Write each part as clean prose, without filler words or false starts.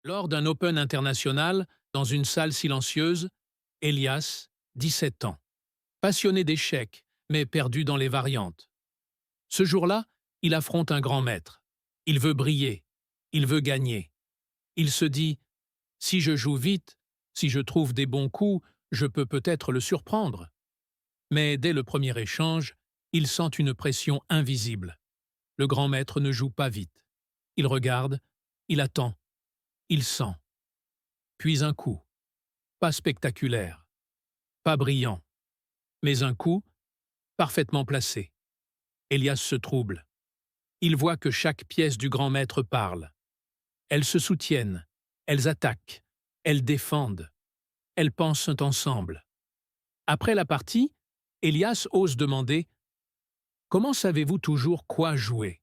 Lors d'un Open international, dans une salle silencieuse, Elias, 17 ans, passionné d'échecs, mais perdu dans les variantes. Ce jour-là, il affronte un grand maître. Il veut briller, il veut gagner. Il se dit « Si je joue vite, si je trouve des bons coups, je peux peut-être le surprendre. » Mais dès le premier échange, il sent une pression invisible. Le grand maître ne joue pas vite. Il regarde, il attend, il sent. Puis un coup, pas spectaculaire, pas brillant, mais un coup parfaitement placé. Elias se trouble. Il voit que chaque pièce du grand maître parle. Elles se soutiennent, elles attaquent, elles défendent, elles pensent ensemble. Après la partie, Elias ose demander « Comment savez-vous toujours quoi jouer ?»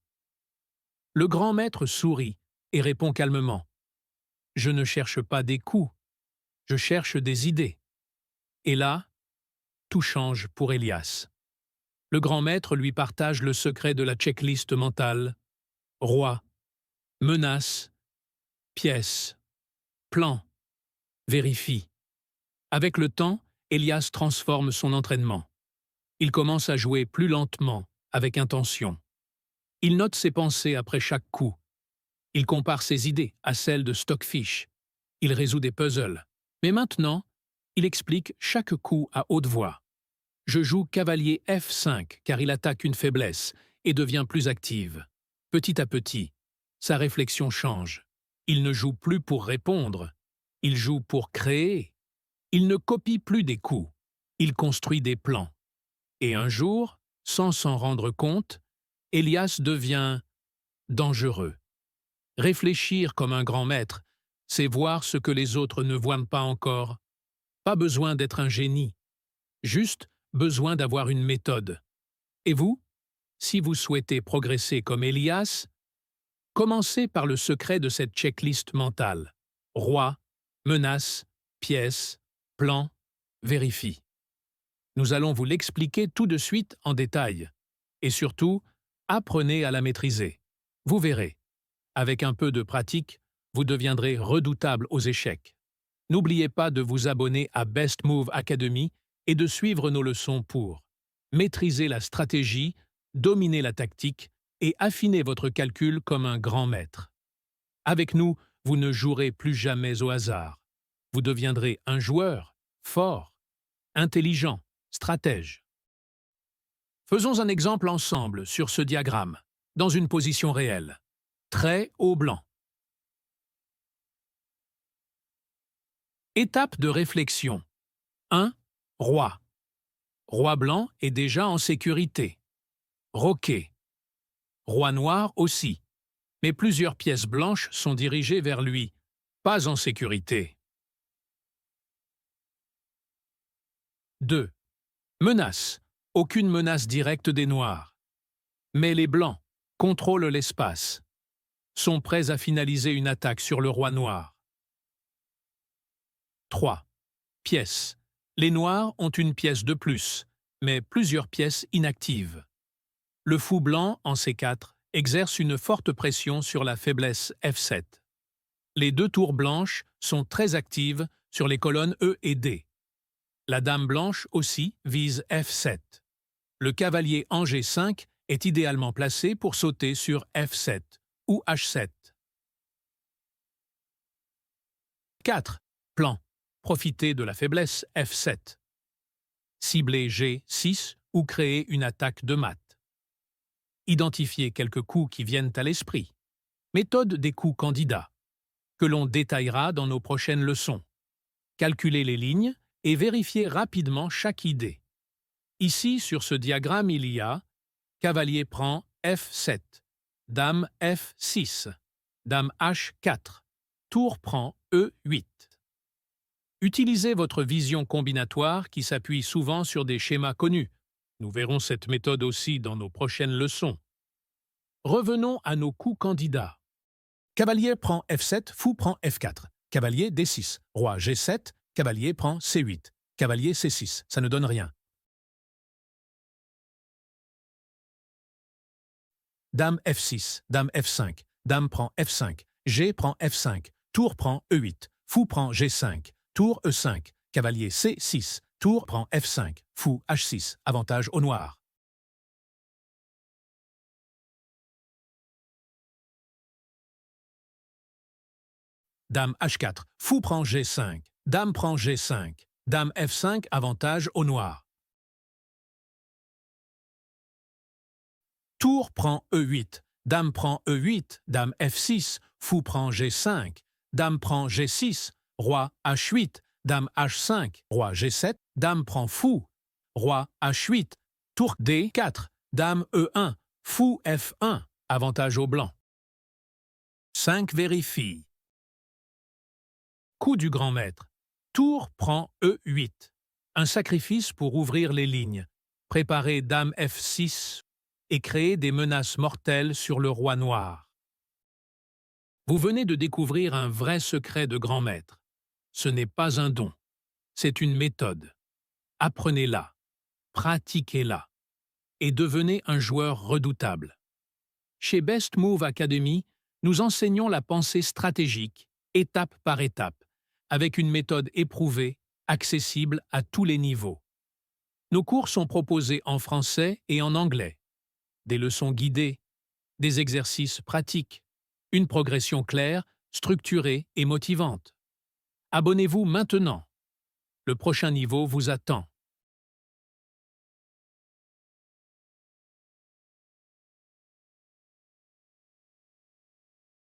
Le grand maître sourit et répond calmement « Je ne cherche pas des coups, je cherche des idées. » Et là, tout change pour Elias. Le grand maître lui partage le secret de la checklist mentale. Roi, menace, pièce, plan, vérifie. Avec le temps, Elias transforme son entraînement. Il commence à jouer plus lentement, avec intention. Il note ses pensées après chaque coup. Il compare ses idées à celles de Stockfish. Il résout des puzzles. Mais maintenant, il explique chaque coup à haute voix. Je joue cavalier F5 car il attaque une faiblesse et devient plus active. Petit à petit, sa réflexion change. Il ne joue plus pour répondre, il joue pour créer. Il ne copie plus des coups, il construit des plans. Et un jour, sans s'en rendre compte, Elias devient dangereux. Réfléchir comme un grand maître, c'est voir ce que les autres ne voient pas encore. Pas besoin d'être un génie, juste besoin d'avoir une méthode. Et vous, si vous souhaitez progresser comme Elias, commencez par le secret de cette checklist mentale. Roi, menace, pièce, plan, vérifie. Nous allons vous l'expliquer tout de suite en détail. Et surtout, apprenez à la maîtriser. Vous verrez, avec un peu de pratique, vous deviendrez redoutable aux échecs. N'oubliez pas de vous abonner à Best Move Academy et de suivre nos leçons pour maîtriser la stratégie, dominer la tactique et affiner votre calcul comme un grand maître. Avec nous, vous ne jouerez plus jamais au hasard. Vous deviendrez un joueur fort, intelligent, stratège. Faisons un exemple ensemble sur ce diagramme, dans une position réelle. Trait au blanc. Étape de réflexion. 1. Roi. Roi blanc est déjà en sécurité. Roquet. Roi noir aussi. Mais plusieurs pièces blanches sont dirigées vers lui. Pas en sécurité. 2. Menace. Aucune menace directe des noirs. Mais les blancs contrôlent l'espace. Sont prêts à finaliser une attaque sur le roi noir. 3. Pièces. Les noirs ont une pièce de plus, mais plusieurs pièces inactives. Le fou blanc, en C4, exerce une forte pression sur la faiblesse F7. Les deux tours blanches sont très actives sur les colonnes E et D. La dame blanche aussi vise F7. Le cavalier en G5 est idéalement placé pour sauter sur F7 ou H7. 4. Plan. Profiter de la faiblesse F7. Cibler G6 ou créer une attaque de mat. Identifier quelques coups qui viennent à l'esprit. Méthode des coups candidats, que l'on détaillera dans nos prochaines leçons. Calculer les lignes et vérifier rapidement chaque idée. Ici, sur ce diagramme, il y a cavalier prend F7, dame F6, dame H4, tour prend E8. Utilisez votre vision combinatoire qui s'appuie souvent sur des schémas connus. Nous verrons cette méthode aussi dans nos prochaines leçons. Revenons à nos coups candidats. Cavalier prend F7, fou prend F4. Cavalier D6, roi G7, cavalier prend C8. Cavalier C6, ça ne donne rien. Dame F6, dame F5, dame prend F5, G prend F5, Tour prend E8, fou prend G5, tour E5, cavalier C6, tour prend F5, fou H6, avantage au noir. Dame H4, fou prend G5, dame prend G5, dame F5, avantage au noir. Tour prend E8, dame prend E8, dame F6, fou prend G5, dame prend G6, roi H8, dame H5, roi G7, dame prend fou, roi H8, tour D4, dame E1, fou F1, avantage au blanc. 5 vérifie. Coup du grand maître. Tour prend E8. Un sacrifice pour ouvrir les lignes. Préparer dame F6 et créer des menaces mortelles sur le roi noir. Vous venez de découvrir un vrai secret de grand maître. Ce n'est pas un don, c'est une méthode. Apprenez-la, pratiquez-la et devenez un joueur redoutable. Chez Best Move Academy, nous enseignons la pensée stratégique, étape par étape, avec une méthode éprouvée, accessible à tous les niveaux. Nos cours sont proposés en français et en anglais. Des leçons guidées, des exercices pratiques, une progression claire, structurée et motivante. Abonnez-vous maintenant. Le prochain niveau vous attend.